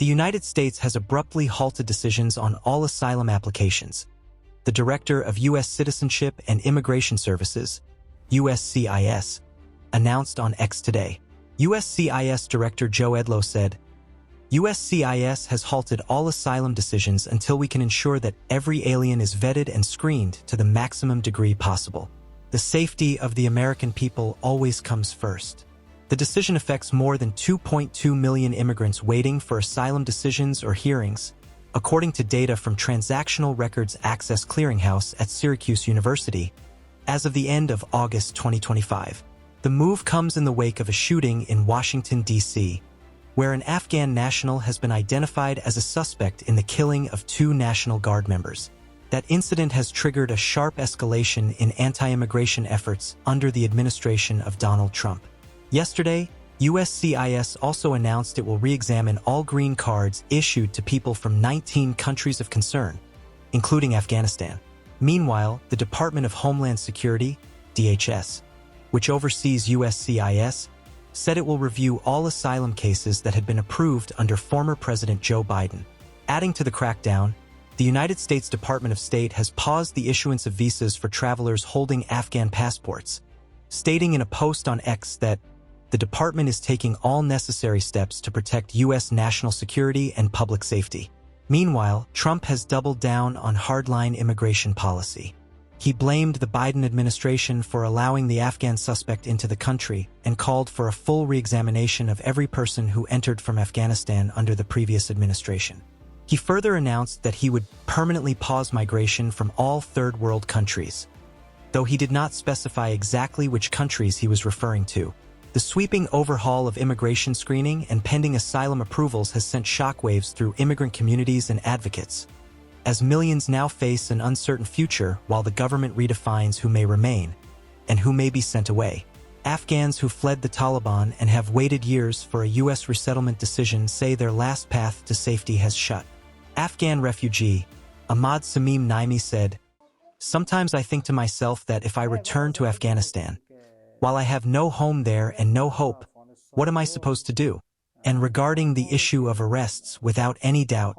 The United States has abruptly halted decisions on all asylum applications. The Director of U.S. Citizenship and Immigration Services, USCIS, announced on X today. USCIS Director Joe Edlow said, USCIS has halted all asylum decisions until we can ensure that every alien is vetted and screened to the maximum degree possible. The safety of the American people always comes first. The decision affects more than 2.2 million immigrants waiting for asylum decisions or hearings, according to data from Transactional Records Access Clearinghouse at Syracuse University, as of the end of August 2025. The move comes in the wake of a shooting in Washington, D.C., where an Afghan national has been identified as a suspect in the killing of 2 National Guard members. That incident has triggered a sharp escalation in anti-immigration efforts under the administration of Donald Trump. Yesterday, USCIS also announced it will re-examine all green cards issued to people from 19 countries of concern, including Afghanistan. Meanwhile, the Department of Homeland Security, DHS, which oversees USCIS, said it will review all asylum cases that had been approved under former President Joe Biden. Adding to the crackdown, the United States Department of State has paused the issuance of visas for travelers holding Afghan passports, stating in a post on X that the department is taking all necessary steps to protect U.S. national security and public safety. Meanwhile, Trump has doubled down on hardline immigration policy. He blamed the Biden administration for allowing the Afghan suspect into the country and called for a full re-examination of every person who entered from Afghanistan under the previous administration. He further announced that he would permanently pause migration from all third world countries, though he did not specify exactly which countries he was referring to. The sweeping overhaul of immigration screening and pending asylum approvals has sent shockwaves through immigrant communities and advocates, as millions now face an uncertain future while the government redefines who may remain and who may be sent away. Afghans who fled the Taliban and have waited years for a U.S. resettlement decision say their last path to safety has shut. Afghan refugee Ahmad Samim Naimi said, "Sometimes I think to myself that if I return to Afghanistan, while I have no home there and no hope, what am I supposed to do? And regarding the issue of arrests, without any doubt,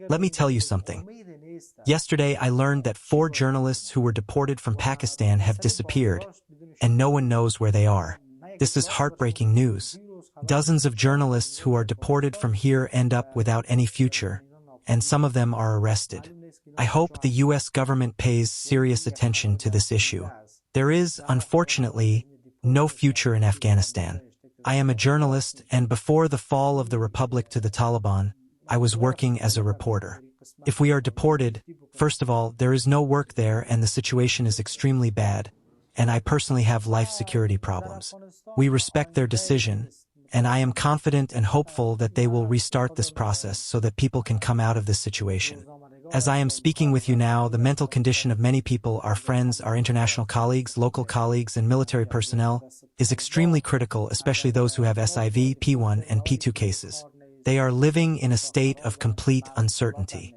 let me tell you something. Yesterday I learned that 4 journalists who were deported from Pakistan have disappeared, and no one knows where they are. This is heartbreaking news. Dozens of journalists who are deported from here end up without any future, and some of them are arrested. I hope the U.S. government pays serious attention to this issue. There is, unfortunately, no future in Afghanistan. I am a journalist, and before the fall of the Republic to the Taliban, I was working as a reporter. If we are deported, first of all, there is no work there and the situation is extremely bad, and I personally have life security problems. We respect their decision, and I am confident and hopeful that they will restart this process so that people can come out of this situation. As I am speaking with you now, the mental condition of many people, our friends, our international colleagues, local colleagues, and military personnel, is extremely critical, especially those who have SIV, P1, and P2 cases. They are living in a state of complete uncertainty.